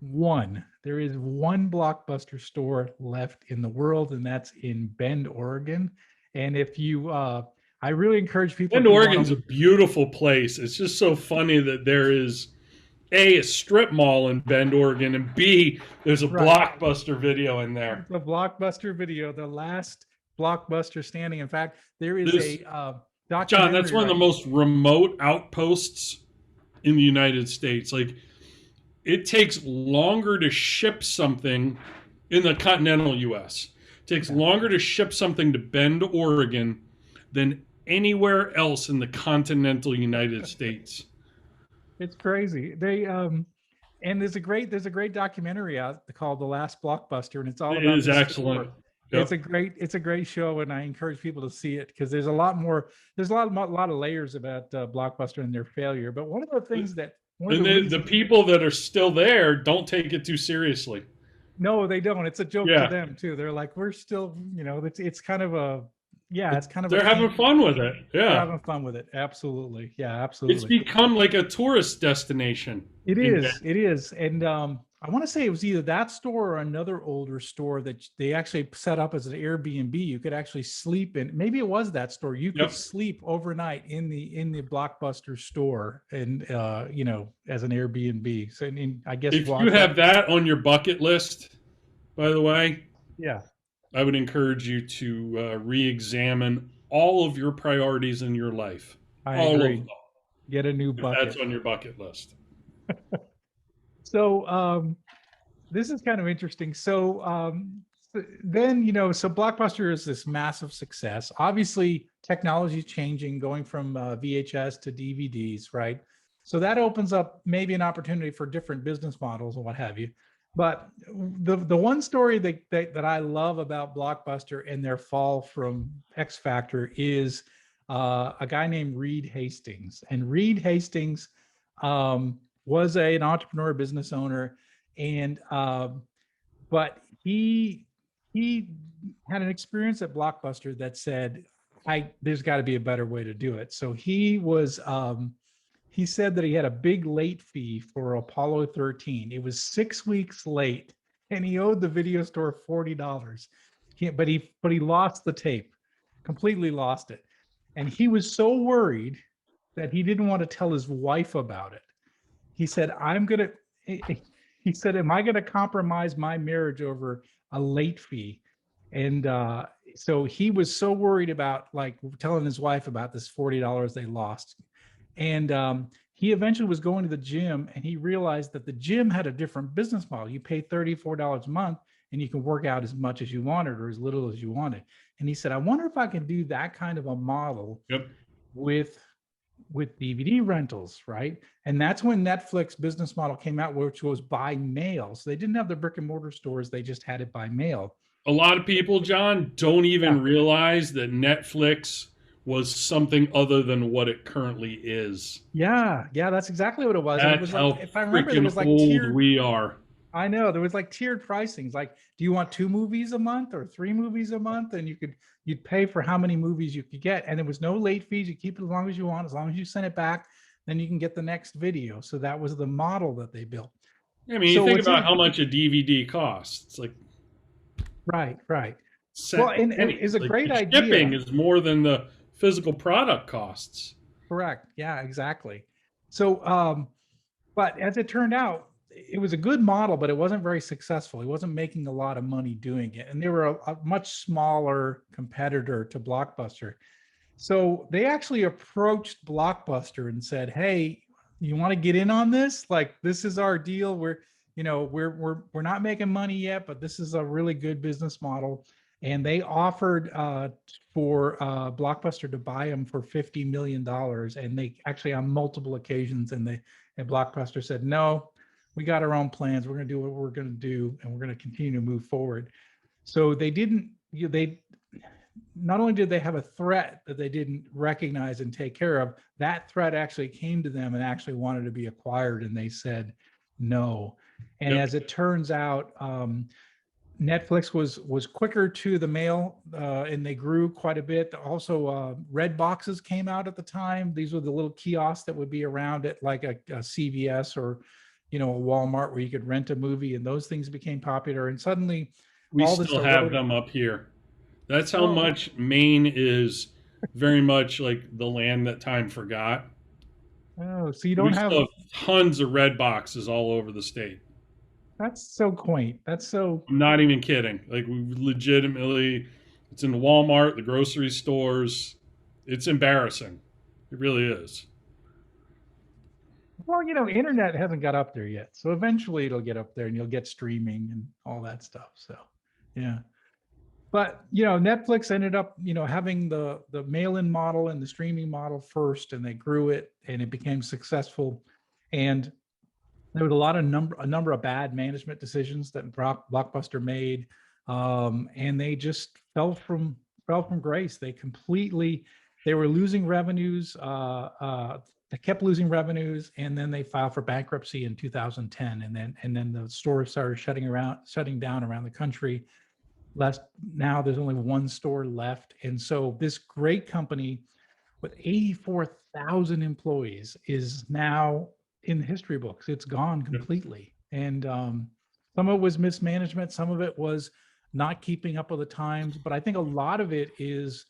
one. There is one Blockbuster store left in the world, and that's in Bend, Oregon. And if you, I really encourage people. Bend, Oregon's a beautiful place. It's just so funny that there is a strip mall in Bend, Oregon, and B, there's a Blockbuster video in there. The Blockbuster video, the last Blockbuster standing. In fact, there is a John, that's one of the most remote outposts in the United States. Like, it takes longer to ship something in the continental U.S. It takes longer to ship something to Bend, Oregon than anywhere else in the continental United States. It's crazy. They and there's a great documentary out called The Last Blockbuster, and it's all about. It is excellent. Yep. It's a great show, and I encourage people to see it because there's a lot more. There's a lot of layers about Blockbuster and their failure. But one of the things that the people that are still there don't take it too seriously. No, they don't. It's a joke to them too. They're like, we're still, it's kind of a it's kind of. They're having fun with it. Yeah, they're having fun with it. Absolutely, yeah, absolutely. It's become like a tourist destination. It is, and I want to say it was either that store or another older store that they actually set up as an Airbnb. You could actually sleep in. Maybe it was that store. You could sleep overnight in the Blockbuster store, and as an Airbnb. So I guess if you have that on your bucket list, by the way, I would encourage you to re-examine all of your priorities in your life. I agree. Get a new bucket. That's on your bucket list. So this is kind of interesting. So then, so Blockbuster is this massive success. Obviously, technology is changing, going from VHS to DVDs, right? So that opens up maybe an opportunity for different business models and what have you. But the one story that I love about Blockbuster and their fall from X Factor is a guy named Reed Hastings. And Reed Hastings was an entrepreneur, business owner, and but he had an experience at Blockbuster that said, there's got to be a better way to do it. So he said that he had a big late fee for Apollo 13. It was 6 weeks late, and he owed the video store $40. But he lost the tape, completely lost it, and he was so worried that he didn't want to tell his wife about it. He said, am I going to compromise my marriage over a late fee? And so he was so worried about telling his wife about this $40 they lost. And he eventually was going to the gym, and he realized that the gym had a different business model. You pay $34 a month and you can work out as much as you wanted or as little as you wanted. And he said, I wonder if I can do that kind of a model with DVD rentals, right? And that's when Netflix business model came out, which was by mail. So they didn't have the brick and mortar stores. They just had it by mail. A lot of people, John, don't even realize that Netflix was something other than what it currently is. Yeah, that's exactly what it was. That's it was how if I remember, there was old tiered, we are. I know, there was tiered pricings. Like, do you want 2 movies a month or 3 movies a month? And you'd pay for how many movies you could get. And there was no late fees. You keep it as long as you want. As long as you send it back, then you can get the next video. So that was the model that they built. I mean, you think about how much a DVD costs. It's like right. Well, and it's a great idea. Shipping is more than the physical product costs. Correct. Yeah, exactly. So, but as it turned out, it was a good model, but it wasn't very successful. He wasn't making a lot of money doing it. And they were a much smaller competitor to Blockbuster. So they actually approached Blockbuster and said, hey, you want to get in on this? Like, this is our deal. We're not making money yet, but this is a really good business model. And they offered for Blockbuster to buy them for $50 million. And they actually, on multiple occasions, and Blockbuster said, no, we got our own plans. We're going to do what we're going to do, and we're going to continue to move forward. So they didn't. not only did they have a threat that they didn't recognize and take care of, that threat actually came to them and actually wanted to be acquired, and they said no. And Yep. as it turns out, Netflix was quicker to the mail, and they grew quite a bit. Also, red boxes came out at the time. These were the little kiosks that would be around at like a CVS or, a Walmart, where you could rent a movie, and those things became popular. And suddenly, We all this still have them up here. That's how Oh. much Maine is very much like the land that time forgot. Oh, so you We don't have. still have tons of red boxes all over the state. That's so quaint. That's so. I'm not even kidding. Like, we legitimately, it's in the Walmart, the grocery stores. It's embarrassing. It really is. Well, internet hasn't got up there yet. So eventually it'll get up there and you'll get streaming and all that stuff. So, yeah. But, Netflix ended up, having the mail-in model and the streaming model first, and they grew it and it became successful. And there was a number of bad management decisions that Blockbuster made. And they just fell from grace. They were losing revenues. They kept losing revenues, and then they filed for bankruptcy in 2010, and then the stores started shutting down around the country. Now there's only one store left, and so this great company with 84,000 employees is now in the history books. It's gone completely, and some of it was mismanagement, some of it was not keeping up with the times, but I think a lot of it is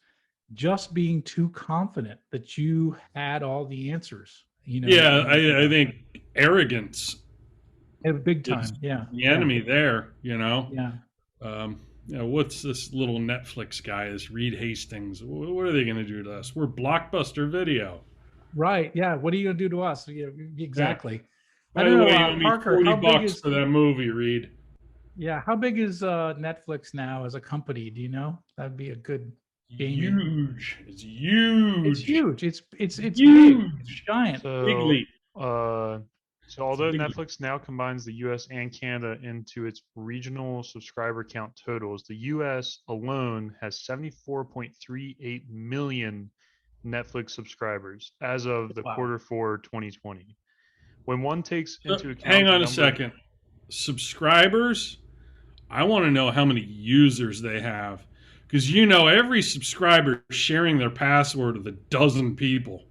just being too confident that you had all the answers. Yeah, I think arrogance Big time. is Yeah. the enemy there, Yeah. What's this little Netflix guy, this Reed Hastings? What are they going to do to us? We're Blockbuster Video. Right. Yeah. What are you going to do to us? Yeah, exactly. By I don't the know, way, you owe me Parker, 40 how big bucks is for that movie, Reed. how big is Netflix now as a company? Do you know? That'd be a good gaming. Huge. It's huge. It's huge. It's big. huge. It's giant. Big So, leap. so although big leap. Netflix now combines the U.S. and Canada into its regional subscriber count totals, the U.S. alone has 74.38 million Netflix subscribers as of the Wow. Q4 2020. When one takes into account, Hang on the a second. Subscribers, I want to know how many users they have. Because every subscriber is sharing their password with a dozen people.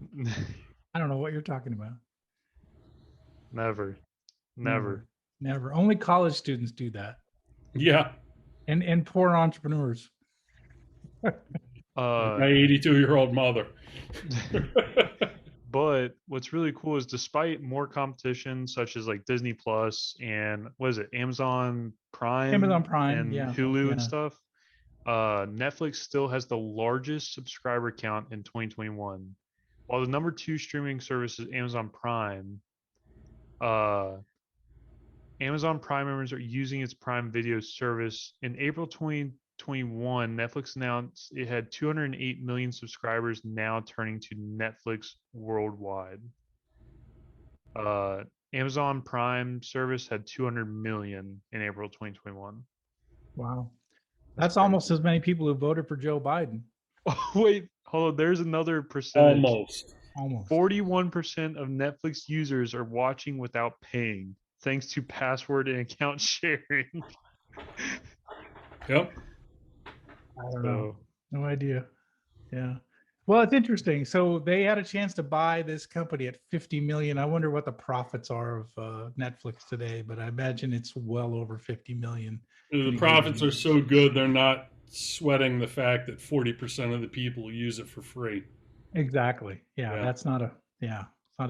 I don't know what you're talking about. Never. Only college students do that, Yeah. and poor entrepreneurs. My 82-year-old mother. But what's really cool is, despite more competition, such as like Disney Plus and Amazon Prime, and yeah, Hulu and stuff, Netflix still has the largest subscriber count in 2021. While the number 2 streaming service is Amazon Prime, Amazon Prime members are using its Prime Video service. In April 2021, Netflix announced it had 208 million subscribers, now turning to Netflix worldwide. Amazon Prime service had 200 million in April 2021. Wow. That's almost as many people who voted for Joe Biden. Oh, wait, hold on. There's another percentage. Almost. 41% of Netflix users are watching without paying, thanks to password and account sharing. Yep. I don't know. No idea. Yeah. Well, it's interesting. So they had a chance to buy this company at 50 million. I wonder what the profits are of Netflix today, but I imagine it's well over 50 million. The profits are so good, they're not sweating the fact that 40% of the people use it for free. Exactly. Yeah. That's not a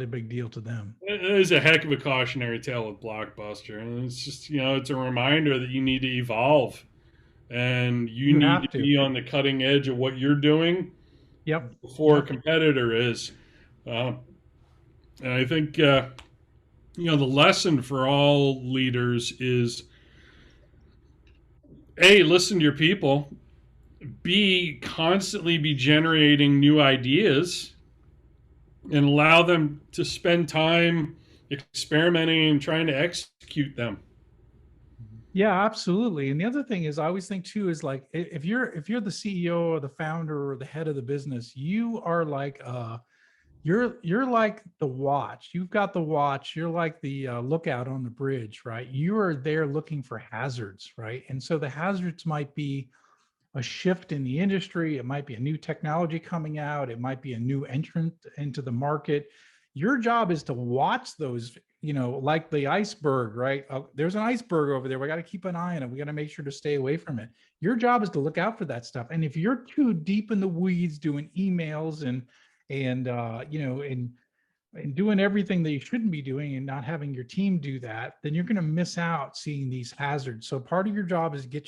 big deal to them. It is a heck of a cautionary tale with Blockbuster. And it's just, it's a reminder that you need to evolve. And you need to be on the cutting edge of what you're doing. Yep. Before a competitor is. And I think, the lesson for all leaders is, A, listen to your people. B, constantly be generating new ideas and allow them to spend time experimenting and trying to execute them. Yeah, absolutely. And the other thing is, I always think too is like if you're the CEO or the founder or the head of the business, you are like you're like the watch. You've got the watch. You're like the lookout on the bridge, right? You are there looking for hazards, right? And so the hazards might be a shift in the industry. It might be a new technology coming out. It might be a new entrant into the market. Your job is to watch those, like the iceberg, right? There's an iceberg over there. We got to keep an eye on it. We got to make sure to stay away from it. Your job is to look out for that stuff. And if you're too deep in the weeds doing emails and doing everything that you shouldn't be doing and not having your team do that, then you're going to miss out seeing these hazards. So part of your job is get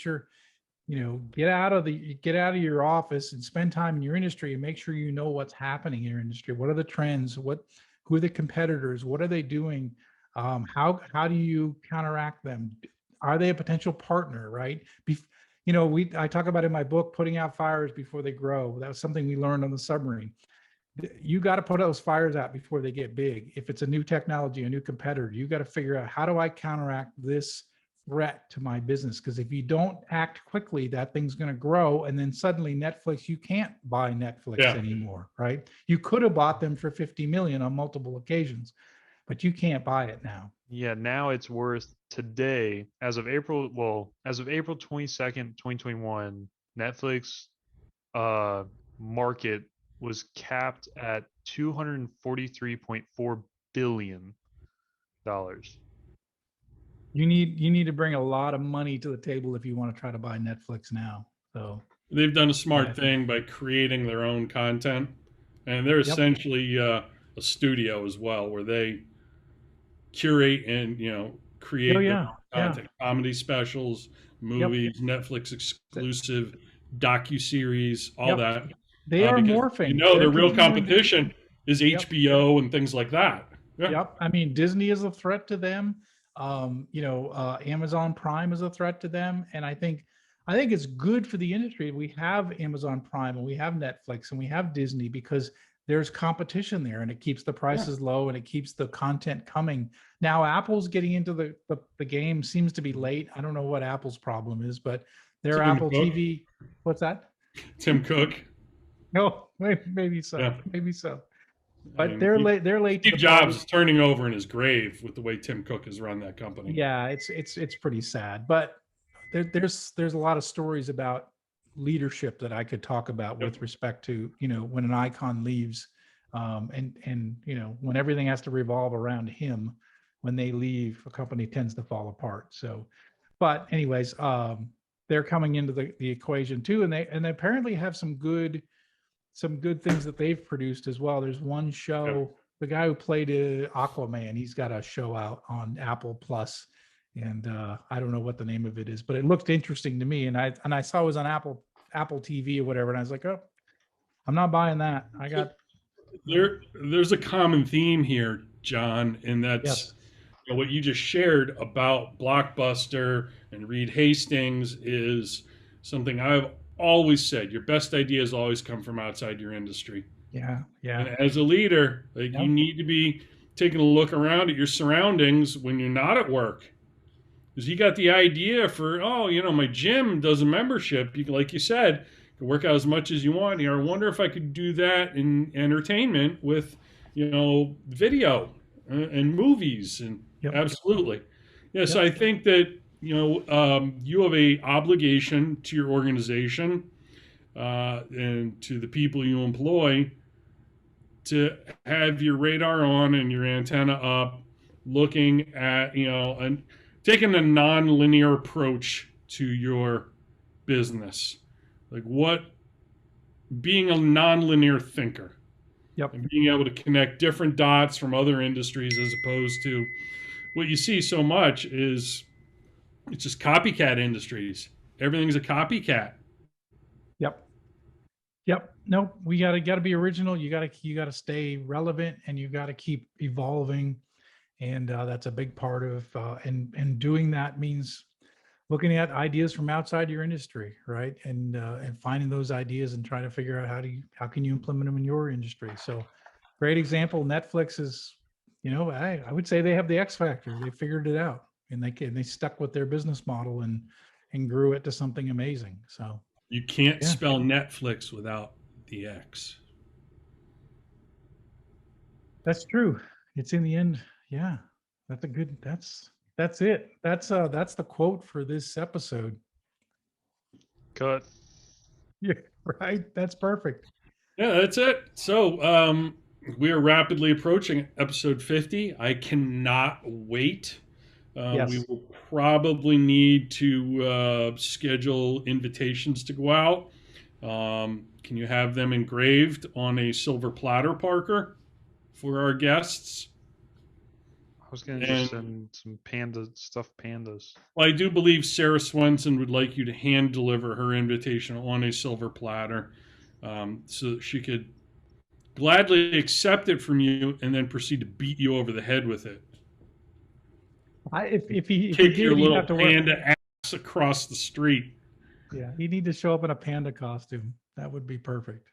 out of your office and spend time in your industry and make sure you know what's happening in your industry. What are the trends? Who are the competitors? What are they doing? How do you counteract them? Are they a potential partner? Right? I talk about in my book, putting out fires before they grow. That was something we learned on the submarine. You got to put those fires out before they get big. If it's a new technology, a new competitor, you got to figure out, how do I counteract this threat to my business? Because if you don't act quickly, that thing's going to grow. And then suddenly Netflix, you can't buy Netflix anymore, right? You could have bought them for 50 million on multiple occasions, but you can't buy it now. Yeah, now it's worth today, as of April 22nd, 2021, Netflix market was capped at $243.4 billion. You need to bring a lot of money to the table if you want to try to buy Netflix now. So They've done a smart thing by creating their own content, and they're essentially a studio as well, where they curate and create their own content, comedy specials, movies, Netflix exclusive docu-series, all that. They are morphing. Their real competition is HBO and things like that. Yep. I mean, Disney is a threat to them. Amazon Prime is a threat to them. And I think it's good for the industry. We have Amazon Prime and we have Netflix and we have Disney, because there's competition there, and it keeps the prices low and it keeps the content coming. Now, Apple's getting into the game, seems to be late. I don't know what Apple's problem is, but their Apple TV. What's that? Tim Cook. No, maybe so. Yeah. Maybe so. But they're late. They're late. Steve Jobs is turning over in his grave with the way Tim Cook has run that company. Yeah, it's pretty sad. But there's a lot of stories about leadership that I could talk about with respect to when an icon leaves, and when everything has to revolve around him. When they leave, a company tends to fall apart. So, but anyways, they're coming into the equation too, and they apparently have some good things that they've produced as well. There's one show, the guy who played Aquaman, he's got a show out on Apple Plus, and I don't know what the name of it is, but it looked interesting to me. And I saw it was on Apple TV or whatever, and I was like, oh, I'm not buying that. There's a common theme here, John, and that's what you just shared about Blockbuster and Reed Hastings is something I've always said. Your best ideas always come from outside your industry. Yeah. And as a leader, you need to be taking a look around at your surroundings when you're not at work. Because you got the idea for, my gym does a membership. You can, like you said, can work out as much as you want here. I wonder if I could do that in entertainment with, video and movies. And absolutely. So I think that, you have a obligation to your organization and to the people you employ to have your radar on and your antenna up, looking at, and taking a non-linear approach to your business. Being a non-linear thinker. And being able to connect different dots from other industries, as opposed to what you see so much is it's just copycat industries. Everything's a copycat. Yep. No, we gotta be original. You gotta stay relevant, and you gotta keep evolving. And that's a big part of, and doing that means looking at ideas from outside your industry, right? And finding those ideas and trying to figure out how can you implement them in your industry. So, great example. Netflix is, I would say they have the X factor. They figured it out. and they stuck with their business model and grew it to something amazing. So You can't Yeah. spell Netflix without the X. that's true. It's in the end. Yeah, that's a good. That's it. That's the quote for this episode. Cut. Yeah, right. That's perfect. Yeah, that's it. So we are rapidly approaching episode 50. I cannot wait. Yes. We will probably need to schedule invitations to go out. Can you have them engraved on a silver platter, Parker, for our guests? I was gonna And- just send some stuffed pandas. Well, I do believe Sarah Swenson would like you to hand deliver her invitation on a silver platter, so that she could gladly accept it from you and then proceed to beat you over the head with it. If he Kick did, your he'd little have to wear. panda ass across the street. Yeah, he'd need to show up in a panda costume. That would be perfect.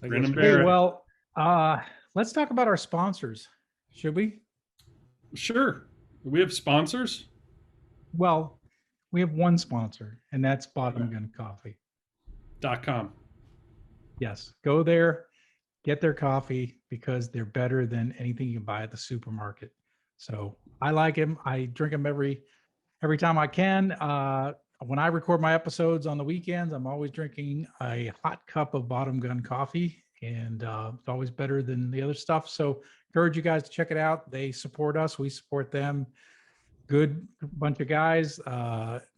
I Grin guess and we- bear Hey, it. well, let's talk about our sponsors. Should we? Sure. We have sponsors. Well, we have one sponsor, and that's Bottom Gun Coffee. .com. Yes, go there, get their coffee because they're better than anything you can buy at the supermarket. So I like them. I drink them every time I can. When I record my episodes on the weekends, I'm always drinking a hot cup of Bottom Gun coffee, and it's always better than the other stuff. So encourage you guys to check it out. They support us. We support them. Good bunch of guys.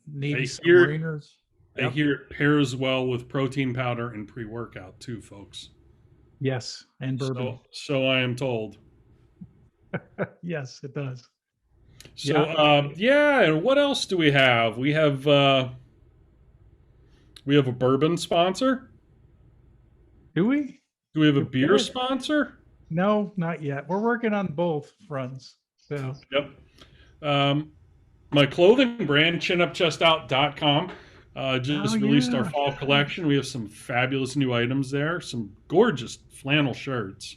Navy I hear- submariners. I Yep. hear it pairs well with protein powder and pre-workout too, folks. Yes, and bourbon. So I am told. Yes, it does. So and what else do we have? We have a bourbon sponsor. Do we? Do we have a Good. beer sponsor? No, not yet. We're working on both fronts. So Yep. My clothing brand, chinupchestout.com, just released our yeah. fall collection. We have some fabulous new items there, some gorgeous flannel shirts,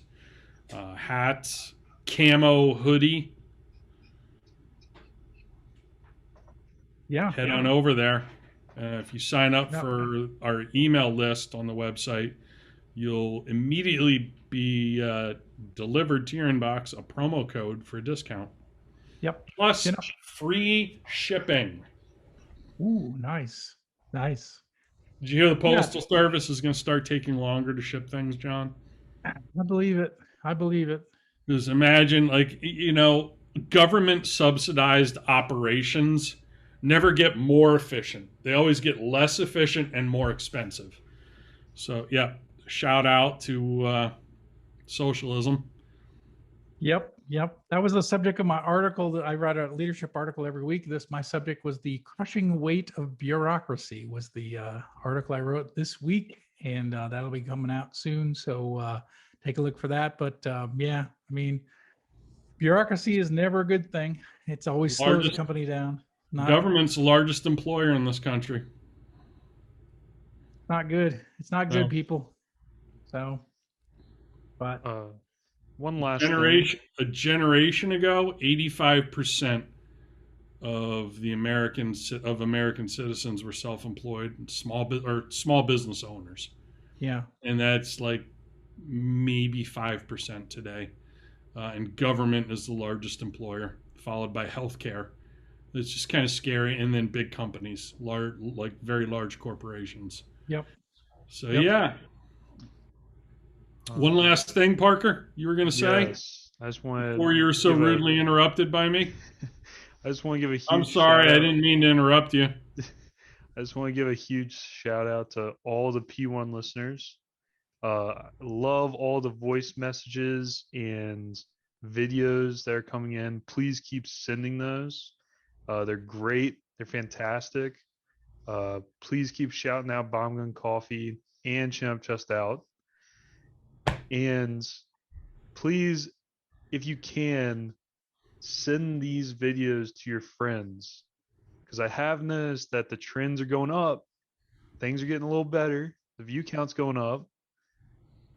hats, camo hoodie. yeah. Head on over there. If you sign up Yeah. for our email list on the website, you'll immediately be delivered to your inbox a promo code for a discount. Yep. Plus You know- free shipping. Ooh, nice. Nice. Did you hear the Postal Service is going to start taking longer to ship things, John? I believe it. I believe it. Because imagine, government subsidized operations never get more efficient. They always get less efficient and more expensive. So, yeah, shout out to socialism. Yep. That was the subject of my article that I write a leadership article every week. My subject was the crushing weight of bureaucracy was the article I wrote this week, and that'll be coming out soon. So take a look for that. But bureaucracy is never a good thing. It's always slows the Largest- company down. Government's the largest employer in this country. Not good. It's not good, No. people. So, but One last thing. A generation ago, 85% of American citizens were self-employed, small business owners, yeah, and that's like maybe 5% today. And government is the largest employer, followed by healthcare. It's just kind of scary, and then big companies, very large corporations. Yep. So Yep. yeah. One last thing, Parker, you were going to say Yes, I just wanted. before you were so rudely interrupted by me. I just want to give a huge. I'm sorry, I shout-out. didn't mean to interrupt you. I just want to give a huge shout out to all the P1 listeners. Love all the voice messages and videos that are coming in. Please keep sending those. They're great. They're fantastic. Please keep shouting out Bomb Gun Coffee and Chin Up Chest Out. And please, if you can, send these videos to your friends. Because I have noticed that the trends are going up. Things are getting a little better. The view count's going up.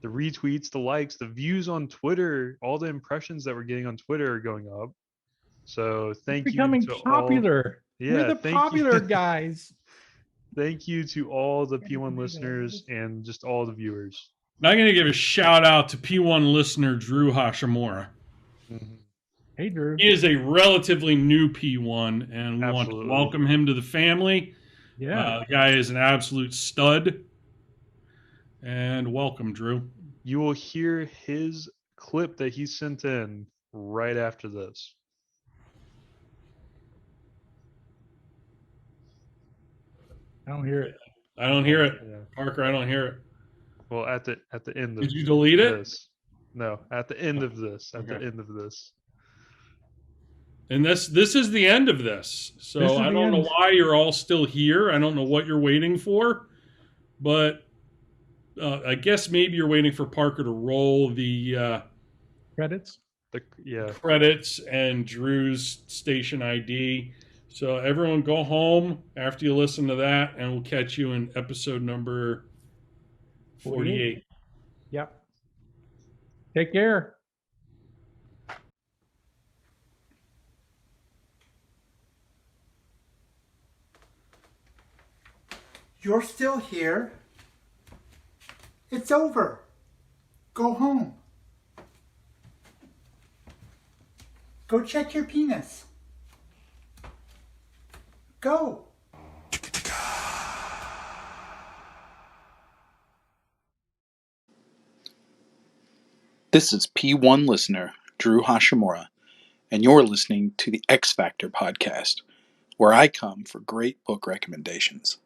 the retweets, the likes, the views on Twitter, all the impressions that we're getting on Twitter are going up. So thank you Becoming to all. popular. We're Yeah, the thank popular you. guys. Thank you to all the P1 listeners and just all the viewers. Now I'm going to give a shout out to P1 listener Drew Hashimura. Mhm. Hey, Drew. He is a relatively new P1, and we want Absolutely. to welcome him to the family. Yeah. The guy is an absolute stud. And welcome, Drew. You will hear his clip that he sent in right after this. I don't hear it. I don't hear it. Yeah. Parker, I don't hear it. Well, at the end of Did you delete it? this. No, at the end of this. At the Okay. end of this. And this is the end of this. This So is I the don't know end. why you're all still here. I don't know what you're waiting for. But I guess maybe you're waiting for Parker to roll the Credits. Yeah. credits and Drew's station ID. So everyone go home after you listen to that, and we'll catch you in episode number 48. Yep. Take care. You're still here? It's over. Go home. Go check your penis. Go. This is P1 listener Drew Hashimura, and you're listening to the X Factor podcast, where I come for great book recommendations.